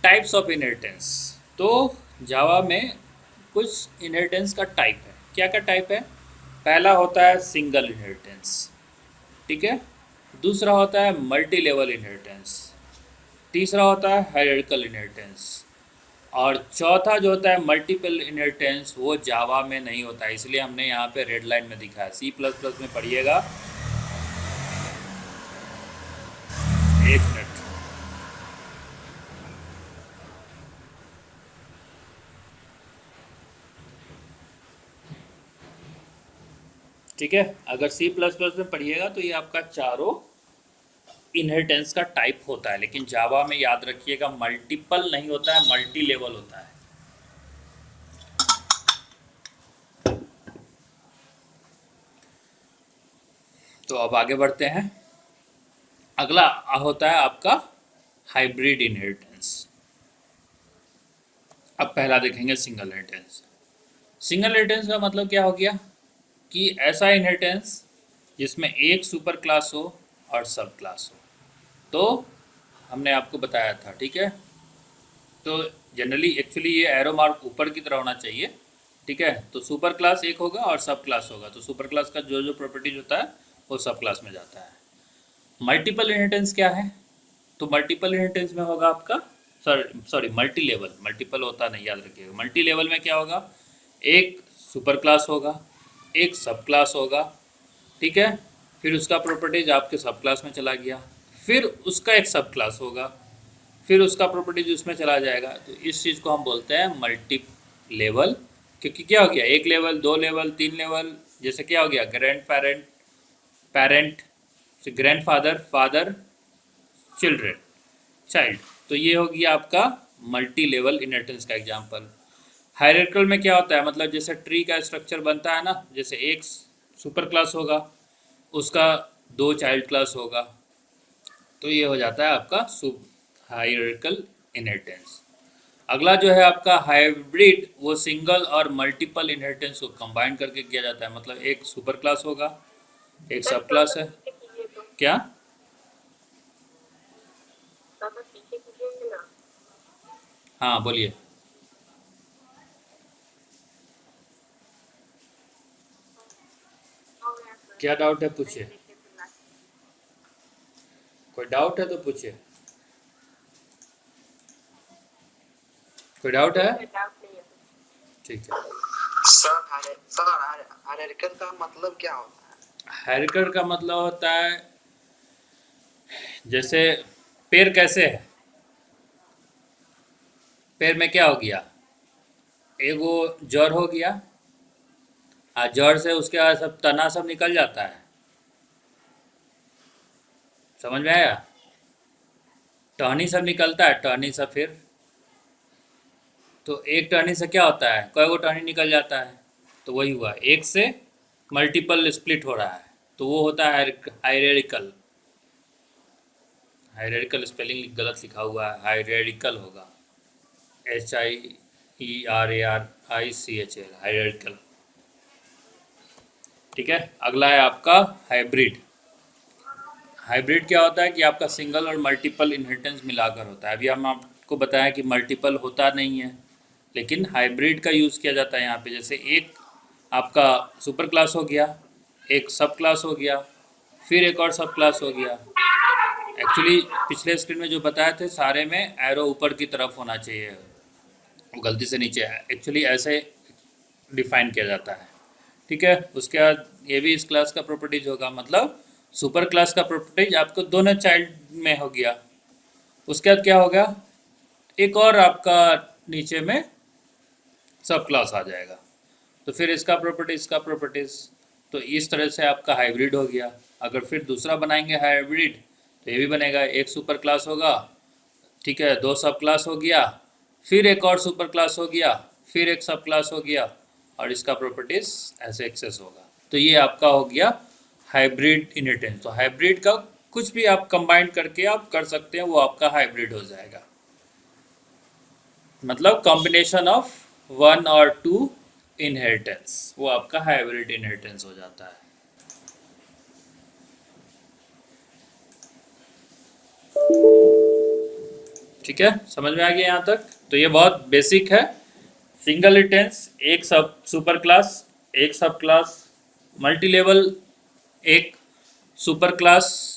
Types of inheritance. तो जावा में कुछ इनहेरिटेंस का टाइप है। क्या क्या टाइप है? पहला होता है सिंगल इनहेरिटेंस, ठीक है। दूसरा होता है मल्टी लेवल इनहेरिटेंस। तीसरा होता है हायरार्किकल इनहेरिटेंस। और चौथा जो होता है मल्टीपल इनहेरिटेंस, वो जावा में नहीं होता है, इसलिए हमने यहाँ पे रेड लाइन में दिखा है। सी प्लस प्लस में पढ़िएगा। एक मिनट। ठीक है, अगर सी प्लस प्लस में पढ़िएगा तो ये आपका चारों इनहेरिटेंस का टाइप होता है, लेकिन जावा में याद रखिएगा मल्टीपल नहीं होता है, मल्टी लेवल होता है। तो अब आगे बढ़ते हैं। अगला होता है आपका हाइब्रिड इनहेरिटेंस। अब पहला देखेंगे सिंगल इनहेरिटेंस। सिंगल इनहेरिटेंस का मतलब क्या हो गया कि ऐसा इनहेरिटेंस जिसमें एक सुपर क्लास हो और सब क्लास हो। तो हमने आपको बताया था, ठीक है। तो जनरली एक्चुअली ये एरो मार्क ऊपर की तरह होना चाहिए, ठीक है। तो सुपर क्लास एक होगा और सब क्लास होगा, तो सुपर क्लास का जो जो प्रॉपर्टीज होता है वो सब क्लास में जाता है। मल्टीपल इनहेरिटेंस क्या है? तो मल्टीपल इनहेरिटेंस में होगा आपका सॉरी मल्टी लेवल। मल्टीपल होता नहीं, याद रखिएगा। मल्टी लेवल में क्या होगा? एक सुपर क्लास होगा, एक सब क्लास होगा, ठीक है। फिर उसका प्रॉपर्टीज आपके सब क्लास में चला गया, फिर उसका एक सब क्लास होगा, फिर उसका प्रॉपर्टीज उसमें चला जाएगा। तो इस चीज़ को हम बोलते हैं मल्टी लेवल। क्योंकि क्या हो गया, एक लेवल, दो लेवल, तीन लेवल। जैसे क्या हो गया, grand parent, parent grand father, father children, child. तो ये हो गया आपका मल्टी लेवल इनहेरिटेंस का एग्जांपल। हायरार्किकल में क्या होता है, मतलब जैसे ट्री का स्ट्रक्चर बनता है ना, जैसे एक सुपर क्लास होगा, उसका दो चाइल्ड क्लास होगा, तो ये हो जाता है आपका हायरार्किकल इनहेरिटेंस। अगला जो है आपका हाइब्रिड, वो सिंगल और मल्टीपल इनहेरिटेंस को कंबाइन करके किया जाता है। मतलब एक सुपर क्लास होगा, एक सर सब थोड़ा क्लास सा है। पीछे कीजिए तो, क्या? थोड़ा सा पीछे कीजिए ना। हाँ बोलिए। हो गया सर, क्या डाउट है नहीं पूछिए। देखे थे लास्ट। कोई डाउट है तो पूछिए। कोई डाउट है? नहीं सर, डाउट नहीं है कुछ। ठीक है। सर हायरार्किकल का मतलब क्या होता है? हायरार्किकल का मतलब होता है, जैसे पेड़ कैसे है, पेड़ में क्या हो गया, एगो जड़ हो गया, जड़ से उसके बाद सब तना सब निकल जाता है। समझ में आया? टहनी सब निकलता है, टहनी सब फिर, तो एक टहनी से क्या होता है, कई गो टहनी निकल जाता है। तो वही हुआ, एक से मल्टीपल स्प्लिट हो रहा है, तो वो होता है हायरार्किकल। हायरार्किकल स्पेलिंग गलत लिखा हुआ है, हायरार्किकल होगा, HIERARICHL, हायरार्किकल। ठीक है। अगला है आपका हाइब्रिड। हाइब्रिड क्या होता है कि आपका सिंगल और मल्टीपल इनहेरिटेंस मिलाकर होता है। अभी हम आपको बताया कि मल्टीपल होता नहीं है, लेकिन हाइब्रिड का यूज़ किया जाता है यहाँ पे। जैसे एक आपका सुपर क्लास हो गया, एक सब क्लास हो गया, फिर एक और सब क्लास हो गया। एक्चुअली पिछले स्क्रीन में जो बताए थे सारे में एरो ऊपर की तरफ होना चाहिए, वो गलती से नीचे है। एक्चुअली ऐसे डिफाइन किया जाता है, ठीक है। उसके बाद ये भी इस क्लास का प्रॉपर्टीज होगा, मतलब सुपर क्लास का प्रॉपर्टीज आपको दोनों चाइल्ड में हो गया। उसके बाद क्या होगा, एक और आपका नीचे में सब क्लास आ जाएगा, तो फिर इसका प्रॉपर्टीज, इसका प्रॉपर्टीज। तो इस तरह से आपका हाइब्रिड हो गया। अगर फिर दूसरा बनाएंगे हाइब्रिड, तो ये भी बनेगा, एक सुपर क्लास होगा, ठीक है, दो सब क्लास हो गया, फिर एक और सुपर क्लास हो गया, फिर एक सब क्लास हो गया, और इसका प्रॉपर्टीज ऐसे एक्सेस होगा। तो ये आपका हो गया हाइब्रिड इनहेरिटेंस। तो हाइब्रिड का कुछ भी आप कंबाइन करके आप कर सकते हैं, वो आपका हाइब्रिड हो जाएगा। मतलब कॉम्बिनेशन ऑफ वन और टू इनहेरिटेंस, वो आपका हाइब्रिड इनहेरिटेंस हो जाता है। ठीक है, समझ में आ गया यहाँ तक? तो ये बहुत बेसिक है। सिंगल इंस्टेंस, एक सब सुपर क्लास, एक सब क्लास, मल्टी लेवल, एक super class,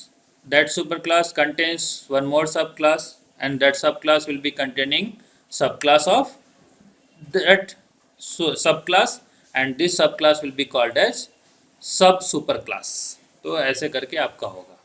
that superclass contains one more subclass and that subclass will be containing subclass of that subclass and this subclass will be called as sub superclass। तो ऐसे करके आपका होगा।